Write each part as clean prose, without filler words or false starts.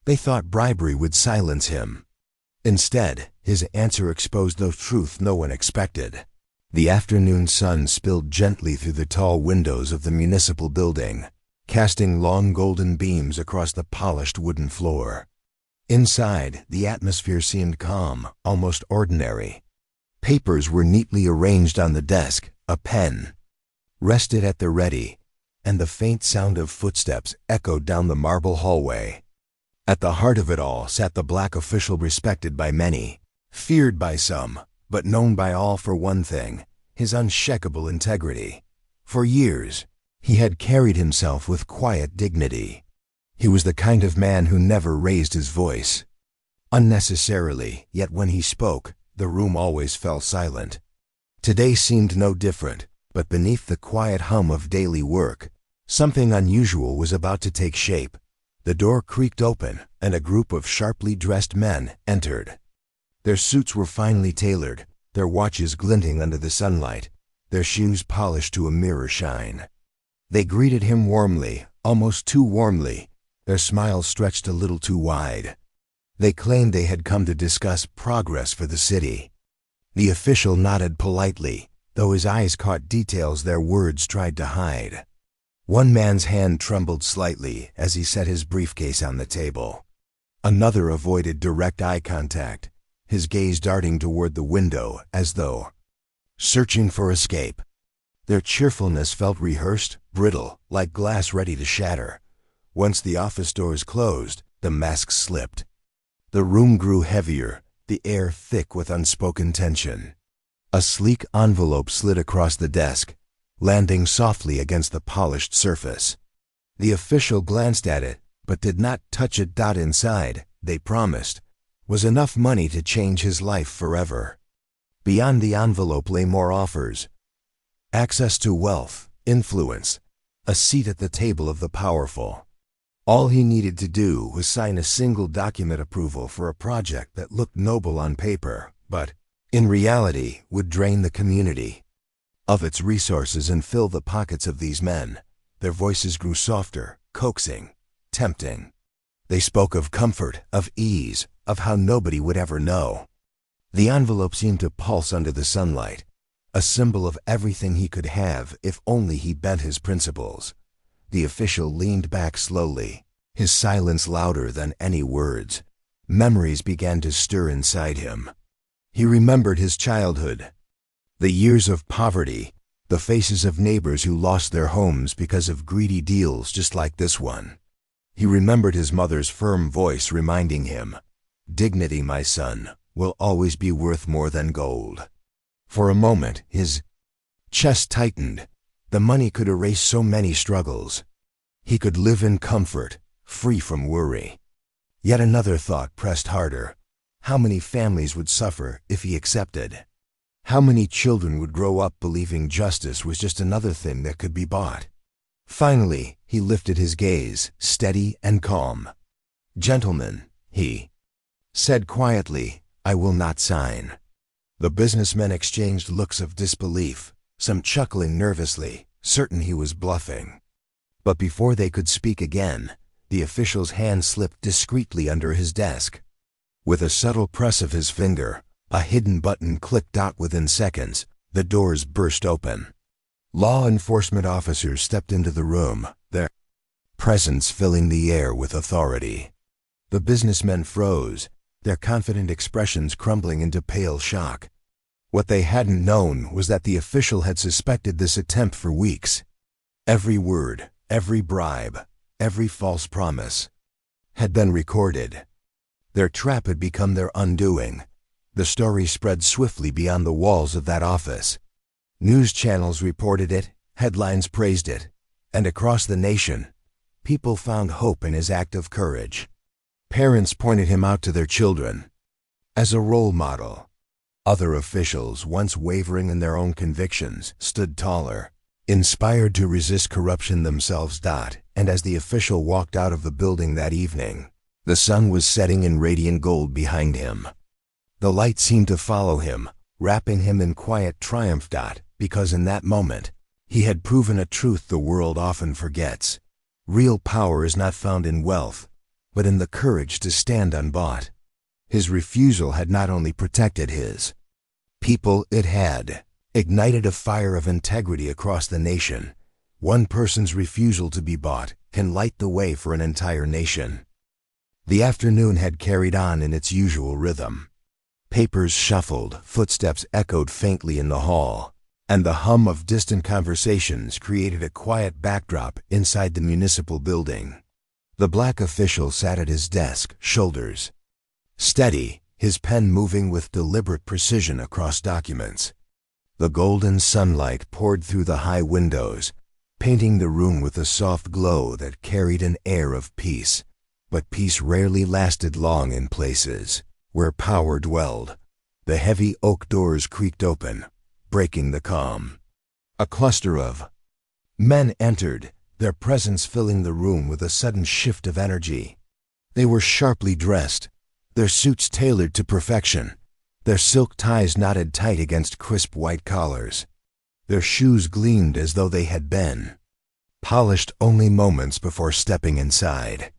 They thought bribery would silence him. Instead, his answer exposed the truth no one expected. The afternoon sun spilled gently through the tall windows of the municipal building, casting long golden beams across the polished wooden floor. Inside, the atmosphere seemed calm, almost ordinary. Papers were neatly arranged on the desk, a pen rested at the ready, and the faint sound of footsteps echoed down the marble hallway. At the heart of it all sat the black official, respected by many, feared by some, but known by all for one thing: his unshakable integrity. For years, he had carried himself with quiet dignity. He was the kind of man who never raised his voice unnecessarily, yet when he spoke, the room always fell silent. Today seemed no different, but beneath the quiet hum of daily work, something unusual was about to take shape. The door creaked open, and a group of sharply dressed men entered. Their suits were finely tailored, their watches glinting under the sunlight, their shoes polished to a mirror shine. They greeted him warmly, almost too warmly, their smiles stretched a little too wide. They claimed they had come to discuss progress for the city. The official nodded politely, though his eyes caught details their words tried to hide. One man's hand trembled slightly as he set his briefcase on the table. Another avoided direct eye contact, his gaze darting toward the window as though searching for escape. Their cheerfulness felt rehearsed, brittle, like glass ready to shatter. Once the office doors closed, the masks slipped. The room grew heavier, the air thick with unspoken tension. A sleek envelope slid across the desk, landing softly against the polished surface. The official glanced at it, but did not touch it. Inside, they promised, was enough money to change his life forever. Beyond the envelope lay more offers: access to wealth, influence, a seat at the table of the powerful. All he needed to do was sign a single document approval for a project that looked noble on paper, but, in reality, would drain the community of its resources and fill the pockets of these men. Their voices grew softer, coaxing, tempting. They spoke of comfort, of ease, of how nobody would ever know. The envelope seemed to pulse under the sunlight, a symbol of everything he could have if only he bent his principles. The official leaned back slowly, his silence louder than any words. Memories began to stir inside him. He remembered his childhood, the years of poverty, the faces of neighbors who lost their homes because of greedy deals just like this one. He remembered his mother's firm voice reminding him, "Dignity, my son, will always be worth more than gold." For a moment, his chest tightened. The money could erase so many struggles. He could live in comfort, free from worry. Yet another thought pressed harder. How many families would suffer if he accepted? How many children would grow up believing justice was just another thing that could be bought? Finally, he lifted his gaze, steady and calm. "Gentlemen," he said quietly, "I will not sign." The businessmen exchanged looks of disbelief, some chuckling nervously, certain he was bluffing. But before they could speak again, the official's hand slipped discreetly under his desk. With a subtle press of his finger, a hidden button clicked. Within seconds, the doors burst open. Law enforcement officers stepped into the room, their presence filling the air with authority. The businessmen froze, their confident expressions crumbling into pale shock. What they hadn't known was that the official had suspected this attempt for weeks. Every word, every bribe, every false promise had been recorded. Their trap had become their undoing. The story spread swiftly beyond the walls of that office. News channels reported it, headlines praised it, and across the nation, people found hope in his act of courage. Parents pointed him out to their children as a role model. Other officials, once wavering in their own convictions, stood taller, inspired to resist corruption themselves. And as the official walked out of the building that evening, the sun was setting in radiant gold behind him. The light seemed to follow him, wrapping him in quiet triumph. Because in that moment, he had proven a truth the world often forgets. Real power is not found in wealth. but in the courage to stand unbought. His refusal had not only protected his people, it had ignited a fire of integrity across the nation. One person's refusal to be bought can light the way for an entire nation. The afternoon had carried on in its usual rhythm. Papers shuffled, footsteps echoed faintly in the hall, and the hum of distant conversations created a quiet backdrop inside the municipal building. The black official sat at his desk, shoulders steady, his pen moving with deliberate precision across documents. The golden sunlight poured through the high windows, painting the room with a soft glow that carried an air of peace. But peace rarely lasted long in places where power dwelled. The heavy oak doors creaked open, breaking the calm. A cluster of men entered, their presence filling the room with a sudden shift of energy. They were sharply dressed, their suits tailored to perfection, their silk ties knotted tight against crisp white collars. Their shoes gleamed as though they had been polished only moments before stepping inside.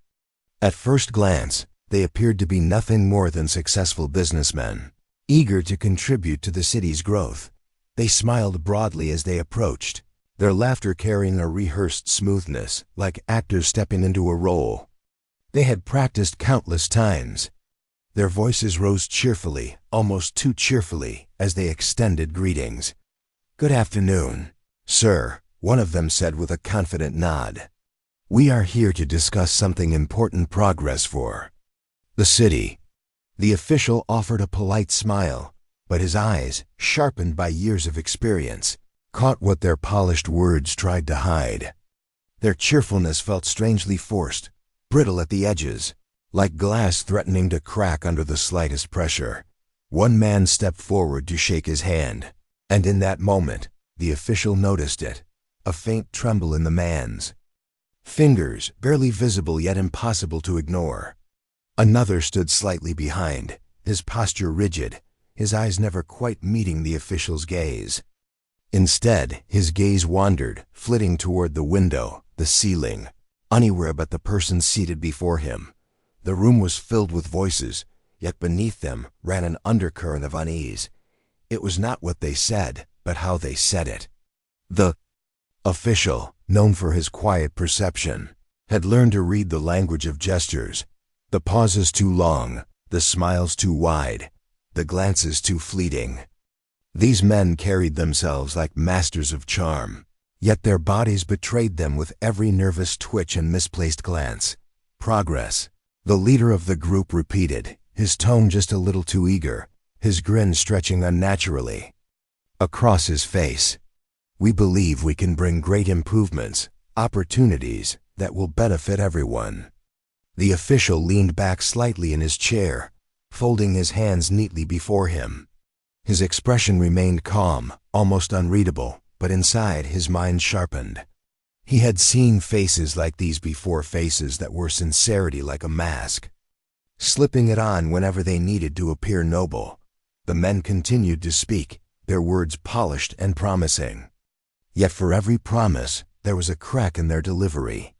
At first glance, they appeared to be nothing more than successful businessmen, eager to contribute to the city's growth. They smiled broadly as they approached, their laughter carrying a rehearsed smoothness, like actors stepping into a role they had practiced countless times. Their voices rose cheerfully, almost too cheerfully, as they extended greetings. "Good afternoon, sir," one of them said with a confident nod. "We are here to discuss something important progress for the city." The official offered a polite smile, but his eyes, sharpened by years of experience, caught what their polished words tried to hide. Their cheerfulness felt strangely forced, brittle at the edges, like glass threatening to crack under the slightest pressure. One man stepped forward to shake his hand, and in that moment, the official noticed it, a faint tremble in the man's fingers, barely visible yet impossible to ignore. Another stood slightly behind, his posture rigid, his eyes never quite meeting the official's gaze. Instead, his gaze wandered, flitting toward the window, the ceiling, anywhere but the person seated before him. The room was filled with voices, yet beneath them ran an undercurrent of unease. It was not what they said, but how they said it. The official, known for his quiet perception, had learned to read the language of gestures. The pauses too long, the smiles too wide, the glances too fleeting. These men carried themselves like masters of charm, yet their bodies betrayed them with every nervous twitch and misplaced glance. "Progress," the leader of the group repeated, his tone just a little too eager, his grin stretching unnaturally across his face. "We believe we can bring great improvements, opportunities that will benefit everyone." The official leaned back slightly in his chair, folding his hands neatly before him. His expression remained calm, almost unreadable, but inside his mind sharpened. He had seen faces like these before, faces that were sincerity like a mask, slipping it on whenever they needed to appear noble. The men continued to speak, their words polished and promising. Yet for every promise, there was a crack in their delivery.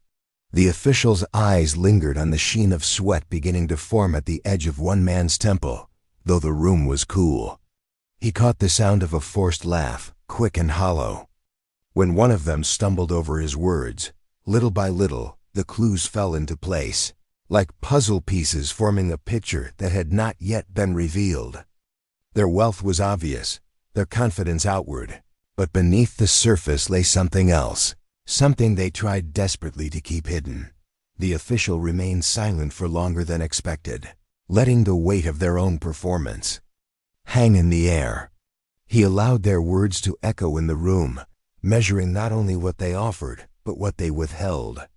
The official's eyes lingered on the sheen of sweat beginning to form at the edge of one man's temple, though the room was cool. He caught the sound of a forced laugh, quick and hollow. When one of them stumbled over his words, little by little, the clues fell into place, like puzzle pieces forming a picture that had not yet been revealed. Their wealth was obvious, their confidence outward, but beneath the surface lay something else, something they tried desperately to keep hidden. The official remained silent for longer than expected, letting the weight of their own performance hang in the air. He allowed their words to echo in the room, measuring not only what they offered, but what they withheld.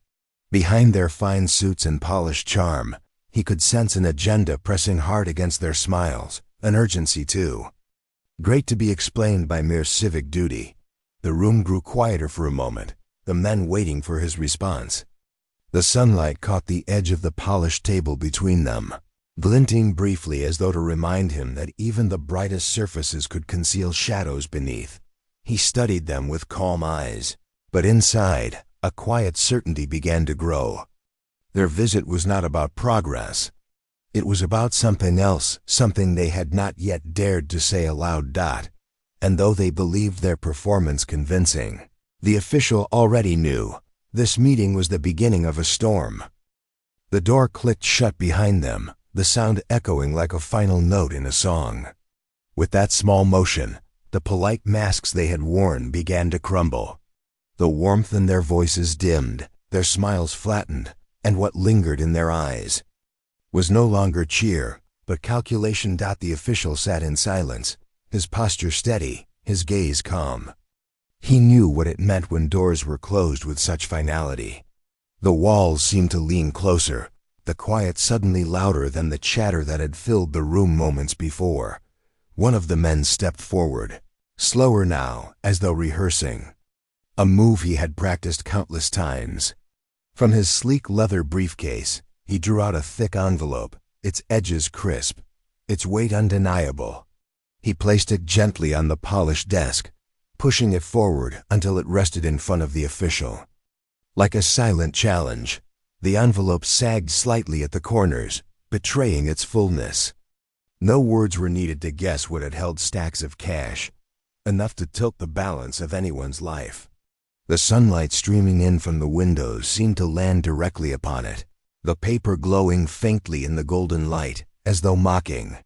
Behind their fine suits and polished charm, he could sense an agenda pressing hard against their smiles, an urgency too great to be explained by mere civic duty. The room grew quieter for a moment, the men waiting for his response. The sunlight caught the edge of the polished table between them, glinting briefly as though to remind him that even the brightest surfaces could conceal shadows beneath. He studied them with calm eyes, but inside, a quiet certainty began to grow. Their visit was not about progress. It was about something else, something they had not yet dared to say aloud. And though they believed their performance convincing, the official already knew this meeting was the beginning of a storm. The door clicked shut behind them, the sound echoing like a final note in a song. With that small motion, the polite masks they had worn began to crumble. The warmth in their voices dimmed, their smiles flattened, and what lingered in their eyes was no longer cheer, but calculation. The official sat in silence, his posture steady, his gaze calm. He knew what it meant when doors were closed with such finality. The walls seemed to lean closer, the quiet suddenly louder than the chatter that had filled the room moments before. One of the men stepped forward, slower now, as though rehearsing a move he had practiced countless times. From his sleek leather briefcase, he drew out a thick envelope, its edges crisp, its weight undeniable. He placed it gently on the polished desk, pushing it forward until it rested in front of the official. Like a silent challenge, the envelope sagged slightly at the corners, betraying its fullness. No words were needed to guess what it held: stacks of cash, enough to tilt the balance of anyone's life. The sunlight streaming in from the windows seemed to land directly upon it, the paper glowing faintly in the golden light, as though mocking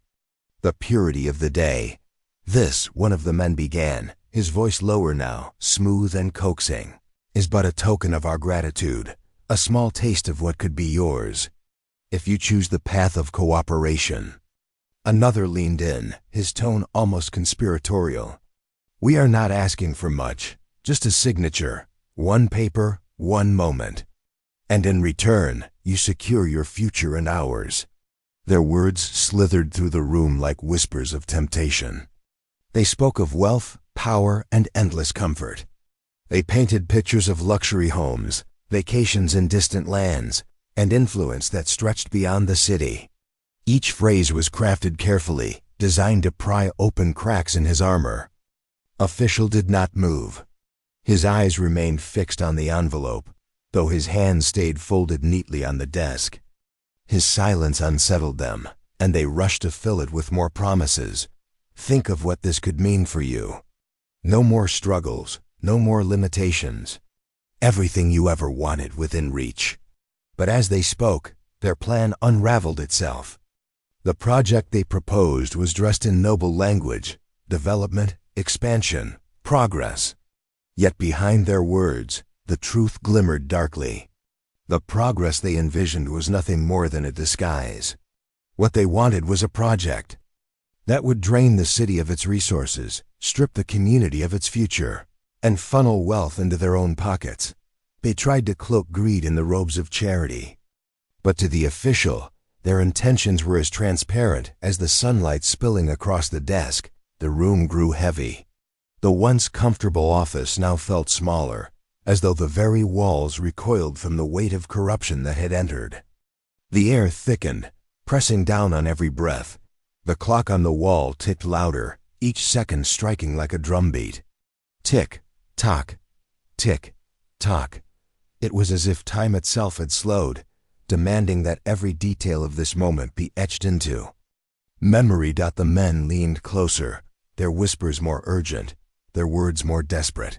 the purity of the day. "This," one of the men began, his voice lower now, smooth and coaxing, "is but a token of our gratitude, a small taste of what could be yours, if you choose the path of cooperation." Another leaned in, his tone almost conspiratorial. "We are not asking for much, just a signature, one paper, one moment. And in return, you secure your future and ours." Their words slithered through the room like whispers of temptation. They spoke of wealth, power, and endless comfort. They painted pictures of luxury homes, vacations in distant lands, and influence that stretched beyond the city. Each phrase was crafted carefully, designed to pry open cracks in his armor. Official did not move. His eyes remained fixed on the envelope, though his hands stayed folded neatly on the desk. His silence unsettled them, and they rushed to fill it with more promises. "Think of what this could mean for you. No more struggles, no more limitations. Everything you ever wanted within reach." But as they spoke, their plan unraveled itself. The project they proposed was dressed in noble language: development, expansion, progress. Yet behind their words, the truth glimmered darkly. The progress they envisioned was nothing more than a disguise. What they wanted was a project that would drain the city of its resources, strip the community of its future, and funnel wealth into their own pockets. They tried to cloak greed in the robes of charity. But to the official, their intentions were as transparent as the sunlight spilling across the desk. The room grew heavy. The once comfortable office now felt smaller, as though the very walls recoiled from the weight of corruption that had entered. The air thickened, pressing down on every breath. The clock on the wall ticked louder, each second striking like a drumbeat. Tick, tock, tick, tock. It was as if time itself had slowed, demanding that every detail of this moment be etched into memory. The men leaned closer, their whispers more urgent, their words more desperate.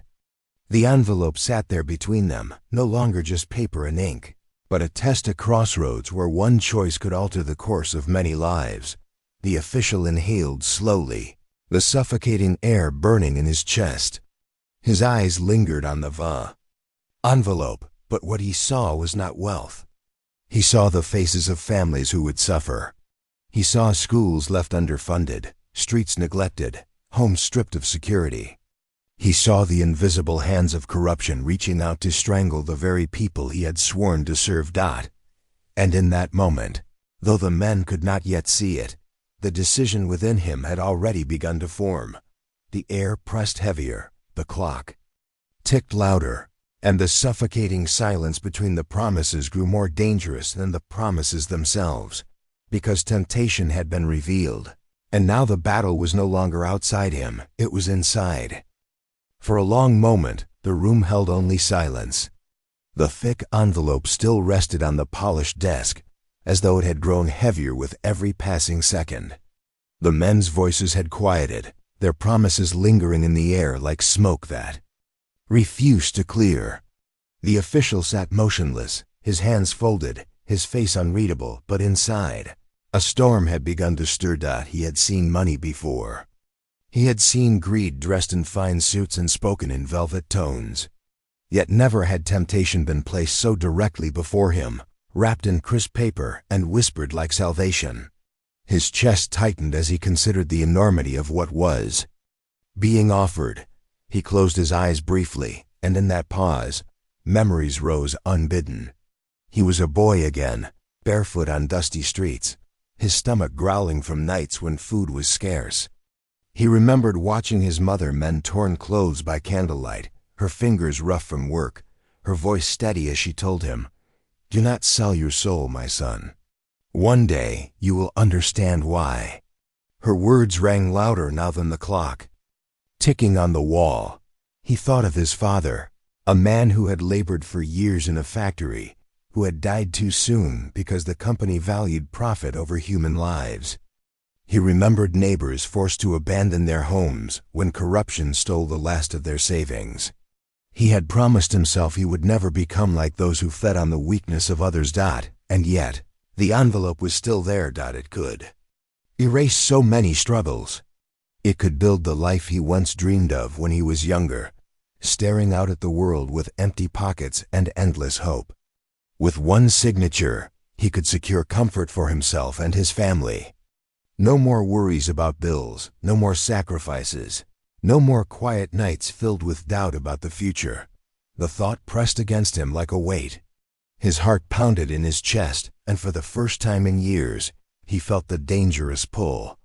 The envelope sat there between them, no longer just paper and ink, but a test at crossroads where one choice could alter the course of many lives. The official inhaled slowly, the suffocating air burning in his chest. His eyes lingered on the envelope, but what he saw was not wealth. He saw the faces of families who would suffer. He saw schools left underfunded, streets neglected, homes stripped of security. He saw the invisible hands of corruption reaching out to strangle the very people he had sworn to serve. And in that moment, though the men could not yet see it, the decision within him had already begun to form. The air pressed heavier, the clock ticked louder, and the suffocating silence between the promises grew more dangerous than the promises themselves, because temptation had been revealed, and now the battle was no longer outside him, it was inside. For a long moment, the room held only silence. The thick envelope still rested on the polished desk, as though it had grown heavier with every passing second. The men's voices had quieted, their promises lingering in the air like smoke that refused to clear. The official sat motionless, his hands folded, his face unreadable, but inside, a storm had begun to stir. He had seen money before. He had seen greed dressed in fine suits and spoken in velvet tones. Yet never had temptation been placed so directly before him, wrapped in crisp paper and whispered like salvation. His chest tightened as he considered the enormity of what was being offered. He closed his eyes briefly, and in that pause, memories rose unbidden. He was a boy again, barefoot on dusty streets, his stomach growling from nights when food was scarce. He remembered watching his mother mend torn clothes by candlelight, her fingers rough from work, her voice steady as she told him, "Do not sell your soul, my son. One day you will understand why." Her words rang louder now than the clock ticking on the wall. He thought of his father, a man who had labored for years in a factory, who had died too soon because the company valued profit over human lives. He remembered neighbors forced to abandon their homes when corruption stole the last of their savings. He had promised himself he would never become like those who fed on the weakness of others. And yet, the envelope was still there. It could erase so many struggles. It could build the life he once dreamed of when he was younger, staring out at the world with empty pockets and endless hope. With one signature, he could secure comfort for himself and his family. No more worries about bills, no more sacrifices, no more quiet nights filled with doubt about the future. The thought pressed against him like a weight. His heart pounded in his chest, and for the first time in years, he felt the dangerous pull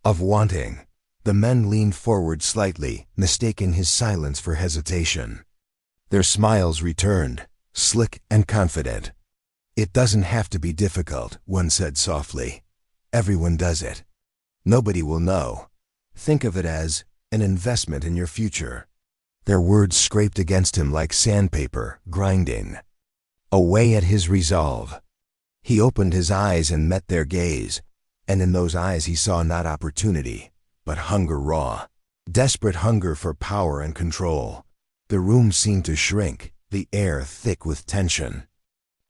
of wanting. The men leaned forward slightly, mistaking his silence for hesitation. Their smiles returned, slick and confident. "It doesn't have to be difficult," one said softly. "Everyone does it. Nobody will know. Think of it as an investment in your future." Their words scraped against him like sandpaper, grinding away at his resolve. He opened his eyes and met their gaze, and in those eyes he saw not opportunity, but hunger raw. Desperate hunger for power and control. The room seemed to shrink, the air thick with tension.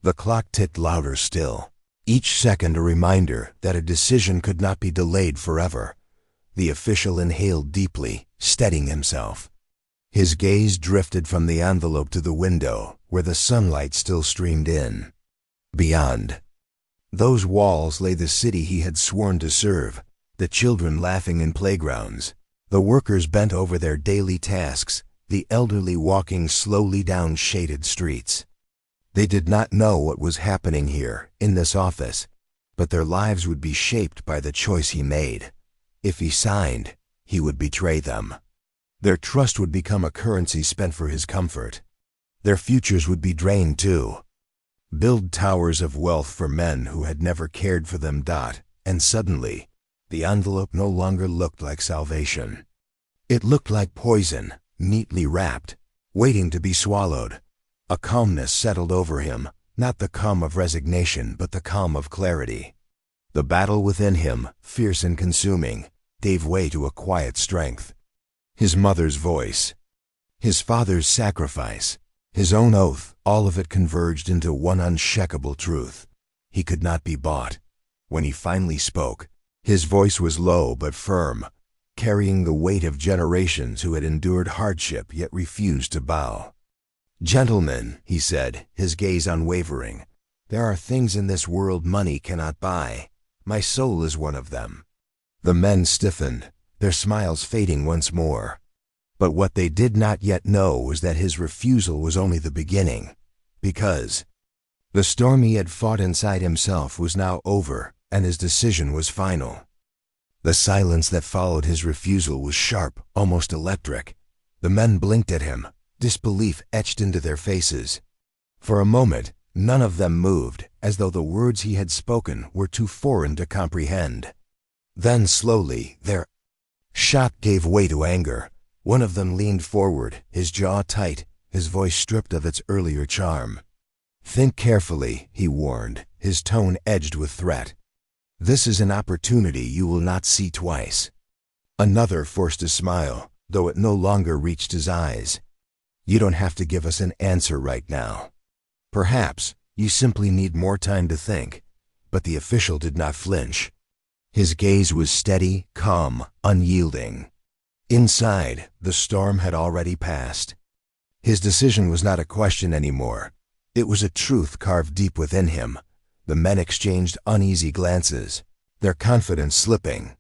The clock ticked louder still, each second a reminder that a decision could not be delayed forever. The official inhaled deeply, steadying himself. His gaze drifted from the envelope to the window, where the sunlight still streamed in. Beyond those walls lay the city he had sworn to serve, the children laughing in playgrounds, the workers bent over their daily tasks, the elderly walking slowly down shaded streets. They did not know what was happening here, in this office, but their lives would be shaped by the choice he made. If he signed, he would betray them. Their trust would become a currency spent for his comfort. Their futures would be drained too. Build towers of wealth for men who had never cared for them. And suddenly, the envelope no longer looked like salvation. It looked like poison, neatly wrapped, waiting to be swallowed. A calmness settled over him, not the calm of resignation but the calm of clarity. The battle within him, fierce and consuming, gave way to a quiet strength. His mother's voice, his father's sacrifice, his own oath, all of it converged into one unshakable truth. He could not be bought. When he finally spoke, his voice was low but firm, carrying the weight of generations who had endured hardship yet refused to bow. "Gentlemen," he said, his gaze unwavering, "there are things in this world money cannot buy. My soul is one of them." The men stiffened, their smiles fading once more. But what they did not yet know was that his refusal was only the beginning, because the storm he had fought inside himself was now over, and his decision was final. The silence that followed his refusal was sharp, almost electric. The men blinked at him, disbelief etched into their faces. For a moment, none of them moved, as though the words he had spoken were too foreign to comprehend. Then slowly, their shock gave way to anger. One of them leaned forward, his jaw tight, his voice stripped of its earlier charm. "Think carefully," he warned, his tone edged with threat. "This is an opportunity you will not see twice." Another forced a smile, though it no longer reached his eyes. "You don't have to give us an answer right now. Perhaps you simply need more time to think." But the official did not flinch. His gaze was steady, calm, unyielding. Inside, the storm had already passed. His decision was not a question anymore. It was a truth carved deep within him. The men exchanged uneasy glances, their confidence slipping.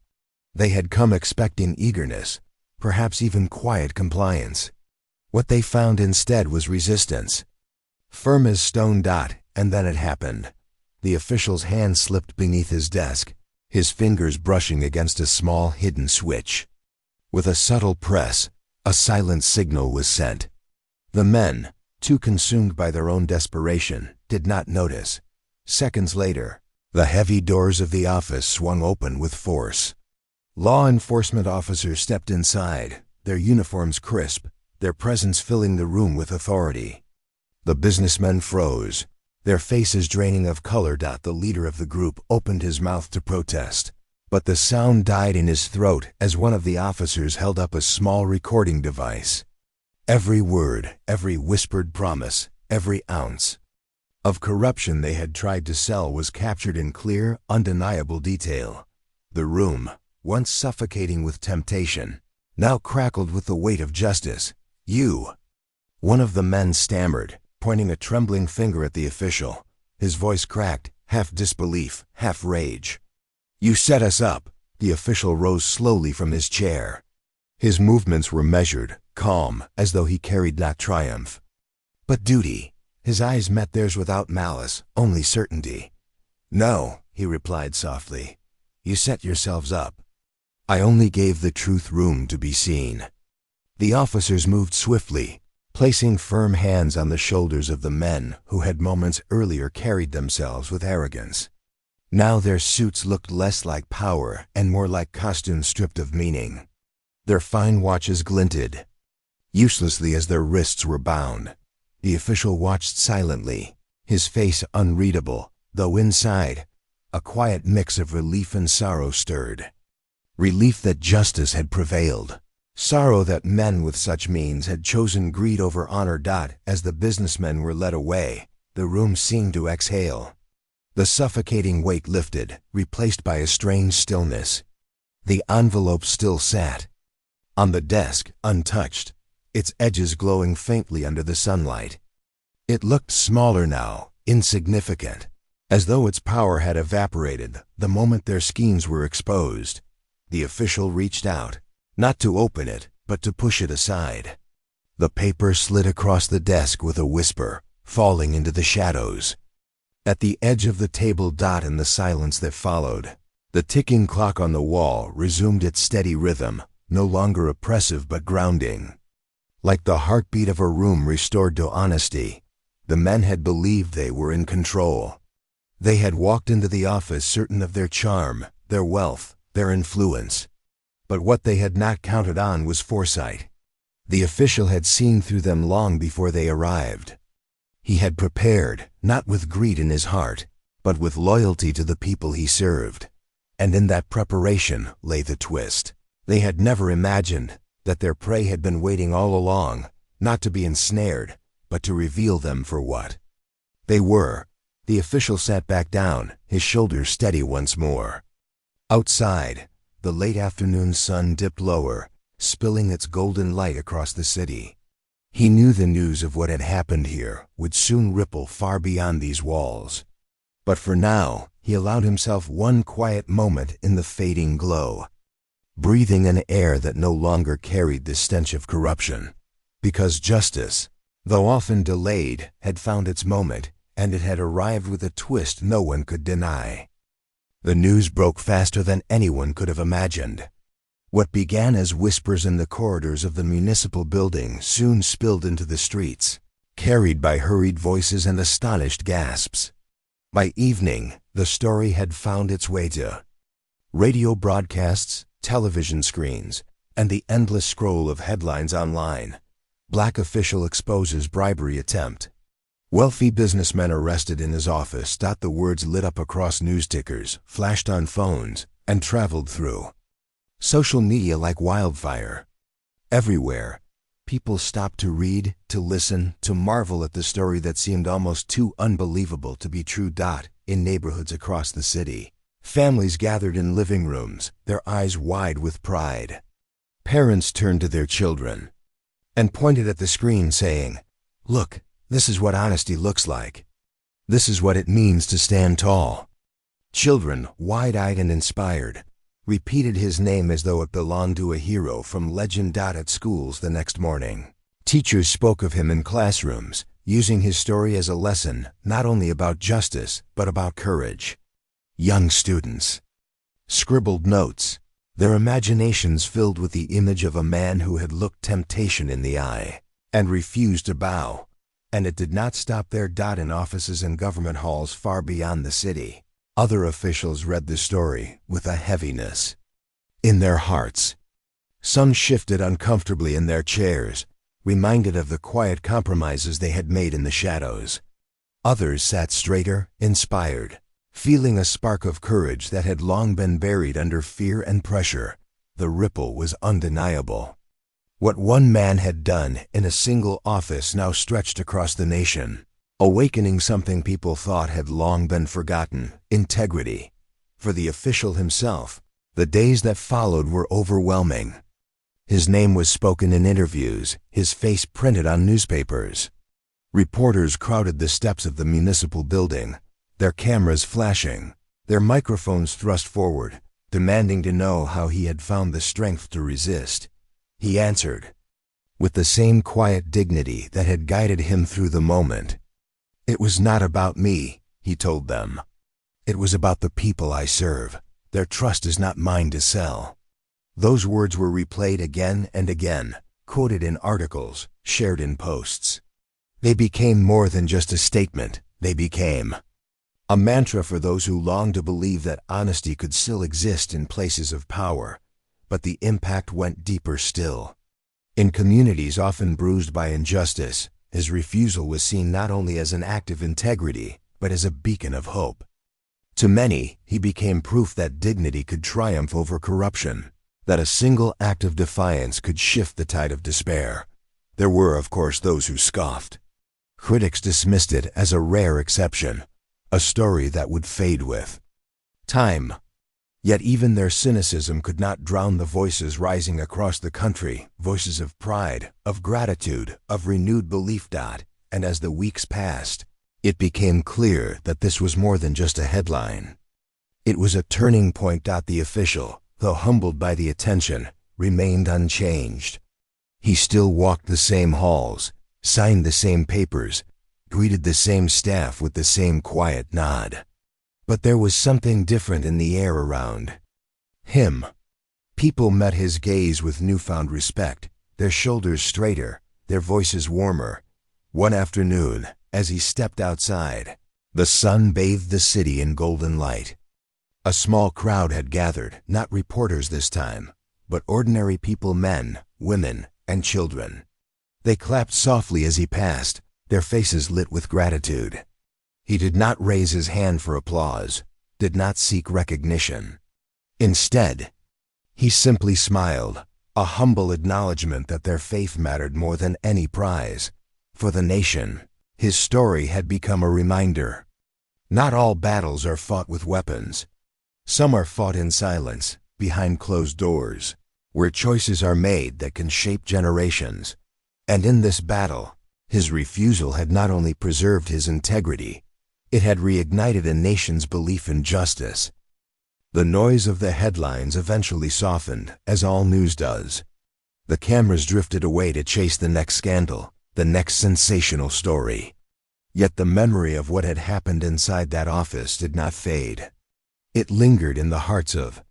They had come expecting eagerness, perhaps even quiet compliance. What they found instead was resistance. Firm as stone. And then it happened. The official's hand slipped beneath his desk, his fingers brushing against a small hidden switch. With a subtle press, a silent signal was sent. The men, too consumed by their own desperation, did not notice. Seconds later, the heavy doors of the office swung open with force. Law enforcement officers stepped inside, their uniforms crisp, their presence filling the room with authority. The businessmen froze, their faces draining of color. The leader of the group opened his mouth to protest, but the sound died in his throat as one of the officers held up a small recording device. Every word, every whispered promise, every ounce of corruption they had tried to sell was captured in clear, undeniable detail. The room, once suffocating with temptation, now crackled with the weight of justice. "You!" One of the men stammered, pointing a trembling finger at the official. His voice cracked, half disbelief, half rage. "You set us up." The official rose slowly from his chair. His movements were measured, calm, as though he carried not triumph, but duty. His eyes met theirs without malice, only certainty. "No," he replied softly. "You set yourselves up. I only gave the truth room to be seen." The officers moved swiftly, placing firm hands on the shoulders of the men who had moments earlier carried themselves with arrogance. Now their suits looked less like power and more like costumes stripped of meaning. Their fine watches glinted uselessly as their wrists were bound. The official watched silently, his face unreadable, though inside, a quiet mix of relief and sorrow stirred. Relief that justice had prevailed. Sorrow that men with such means had chosen greed over honor. As the businessmen were led away, the room seemed to exhale. The suffocating weight lifted, replaced by a strange stillness. The envelope still sat on the desk, untouched, its edges glowing faintly under the sunlight. It looked smaller now, insignificant, as though its power had evaporated the moment their schemes were exposed. The official reached out, not to open it, but to push it aside. The paper slid across the desk with a whisper, falling into the shadows. At the edge of the table. In the silence that followed, the ticking clock on the wall resumed its steady rhythm, no longer oppressive but grounding. Like the heartbeat of a room restored to honesty, the men had believed they were in control. They had walked into the office certain of their charm, their wealth, their influence. But what they had not counted on was foresight. The official had seen through them long before they arrived. He had prepared, not with greed in his heart, but with loyalty to the people he served. And in that preparation lay the twist. They had never imagined that their prey had been waiting all along, not to be ensnared, but to reveal them for what they were. The official sat back down, his shoulders steady once more. Outside, the late afternoon sun dipped lower, spilling its golden light across the city. He knew the news of what had happened here would soon ripple far beyond these walls. But for now, he allowed himself one quiet moment in the fading glow, breathing an air that no longer carried the stench of corruption. Because justice, though often delayed, had found its moment, and it had arrived with a twist no one could deny. The news broke faster than anyone could have imagined. What began as whispers in the corridors of the municipal building soon spilled into the streets, carried by hurried voices and astonished gasps. By evening, the story had found its way to radio broadcasts, television screens, and the endless scroll of headlines online. Black official exposes bribery attempt. Wealthy businessmen arrested in his office. The words lit up across news tickers, flashed on phones, and traveled through social media like wildfire. Everywhere, people stopped to read, to listen, to marvel at the story that seemed almost too unbelievable to be true. In neighborhoods across the city, families gathered in living rooms, their eyes wide with pride. Parents turned to their children and pointed at the screen saying, "Look, this is what honesty looks like. This is what it means to stand tall." Children, wide-eyed and inspired, repeated his name as though it belonged to a hero from legend. At schools the next morning, teachers spoke of him in classrooms, using his story as a lesson not only about justice but about courage. Young students scribbled notes, their imaginations filled with the image of a man who had looked temptation in the eye and refused to bow. And it did not stop there. In offices and government halls far beyond the city, other officials read the story with a heaviness in their hearts. Some shifted uncomfortably in their chairs, reminded of the quiet compromises they had made in the shadows. Others sat straighter, inspired, feeling a spark of courage that had long been buried under fear and pressure. The ripple was undeniable. What one man had done in a single office now stretched across the nation, awakening something people thought had long been forgotten: integrity. For the official himself, the days that followed were overwhelming. His name was spoken in interviews, his face printed on newspapers. Reporters crowded the steps of the municipal building, their cameras flashing, their microphones thrust forward, demanding to know how he had found the strength to resist. He answered, with the same quiet dignity that had guided him through the moment. "It was not about me," he told them. "It was about the people I serve. Their trust is not mine to sell." Those words were replayed again and again, quoted in articles, shared in posts. They became more than just a statement. They became a mantra for those who longed to believe that honesty could still exist in places of power. But the impact went deeper still. In communities often bruised by injustice, his refusal was seen not only as an act of integrity, but as a beacon of hope. To many, he became proof that dignity could triumph over corruption, that a single act of defiance could shift the tide of despair. There were, of course, those who scoffed. Critics dismissed it as a rare exception, a story that would fade with time. Yet even their cynicism could not drown the voices rising across the country, voices of pride, of gratitude, of renewed belief. And as the weeks passed, it became clear that this was more than just a headline. It was a turning point. The official, though humbled by the attention, remained unchanged. He still walked the same halls, signed the same papers, greeted the same staff with the same quiet nod. But there was something different in the air around him. People met his gaze with newfound respect, their shoulders straighter, their voices warmer. One afternoon, as he stepped outside, the sun bathed the city in golden light. A small crowd had gathered, not reporters this time, but ordinary people, men, women, and children. They clapped softly as he passed, their faces lit with gratitude. He did not raise his hand for applause, did not seek recognition. Instead, he simply smiled, a humble acknowledgement that their faith mattered more than any prize. For the nation, his story had become a reminder. Not all battles are fought with weapons. Some are fought in silence, behind closed doors, where choices are made that can shape generations. And in this battle, his refusal had not only preserved his integrity, it had reignited a nation's belief in justice. The noise of the headlines eventually softened, as all news does. The cameras drifted away to chase the next scandal, the next sensational story. Yet the memory of what had happened inside that office did not fade. It lingered in the hearts of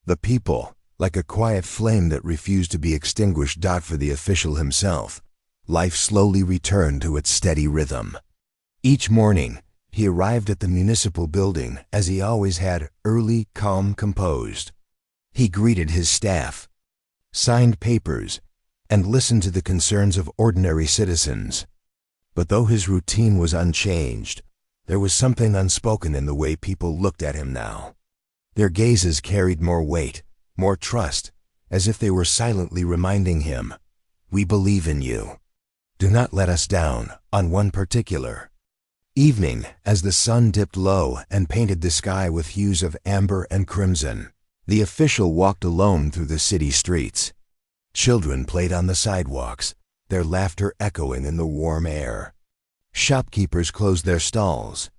the people, like a quiet flame that refused to be extinguished. For the official himself, life slowly returned to its steady rhythm. Each morning, he arrived at the municipal building as he always had, early, calm, composed. He greeted his staff, signed papers, and listen to the concerns of ordinary citizens. But though his routine was unchanged, there was something unspoken in the way people looked at him now. Their gazes carried more weight, more trust, as if they were silently reminding him, "We believe in you. Do not let us down." On one particular evening, as the sun dipped low and painted the sky with hues of amber and crimson, the official walked alone through the city streets. Children played on the sidewalks, their laughter echoing in the warm air. Shopkeepers closed their stalls,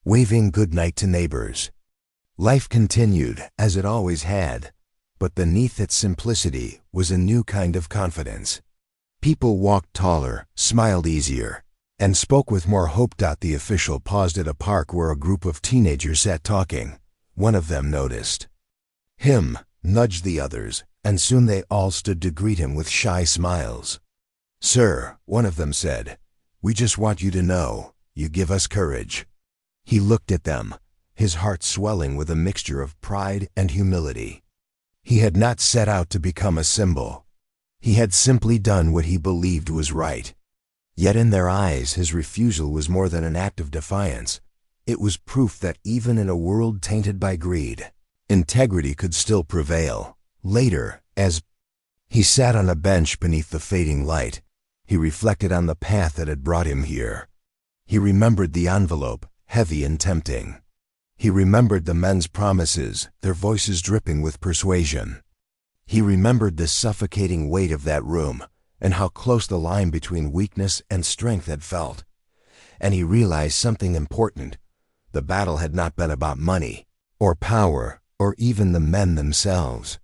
waving goodnight to neighbors. Life continued as it always had, but beneath its simplicity was a new kind of confidence. People walked taller, smiled easier, and spoke with more hope. The official paused at a park where a group of teenagers sat talking. One of them noticed him, nudged the others, and soon they all stood to greet him with shy smiles. "Sir," one of them said, "we just want you to know, you give us courage." He looked at them, his heart swelling with a mixture of pride and humility. He had not set out to become a symbol. He had simply done what he believed was right. Yet in their eyes his refusal was more than an act of defiance. It was proof that even in a world tainted by greed, integrity could still prevail. Later, as he sat on a bench beneath the fading light, he reflected on the path that had brought him here. He remembered the envelope, heavy and tempting. He remembered the men's promises, their voices dripping with persuasion. He remembered the suffocating weight of that room, and how close the line between weakness and strength had felt. And he realized something important. The battle had not been about money, or power, or even the men themselves.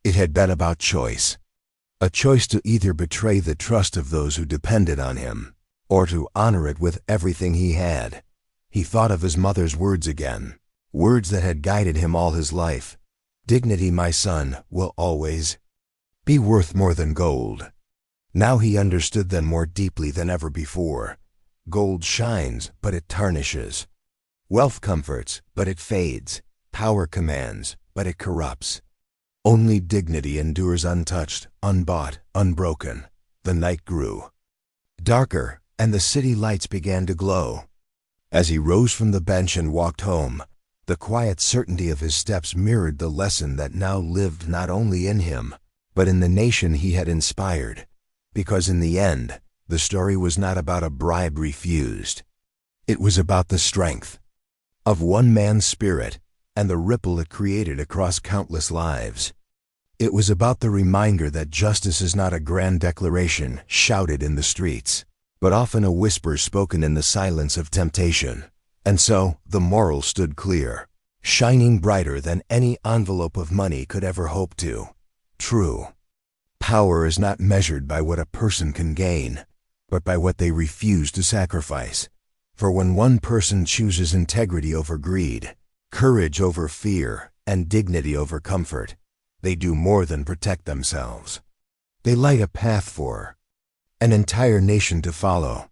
It had been about choice. A choice to either betray the trust of those who depended on him, or to honor it with everything he had. He thought of his mother's words again, words that had guided him all his life. "Dignity, my son, will always be worth more than gold." Now he understood them more deeply than ever before. Gold shines, but it tarnishes. Wealth comforts, but it fades. Power commands, but it corrupts. Only dignity endures untouched, unbought, unbroken. The night grew darker, and the city lights began to glow. As he rose from the bench and walked home, the quiet certainty of his steps mirrored the lesson that now lived not only in him, but in the nation he had inspired. Because in the end, the story was not about a bribe refused. It was about the strength of one man's spirit and the ripple it created across countless lives. It was about the reminder that justice is not a grand declaration shouted in the streets, but often a whisper spoken in the silence of temptation. And so, the moral stood clear, shining brighter than any envelope of money could ever hope to. True. Power is not measured by what a person can gain, but by what they refuse to sacrifice. For when one person chooses integrity over greed, courage over fear, and dignity over comfort, they do more than protect themselves. They light a path for an entire nation to follow.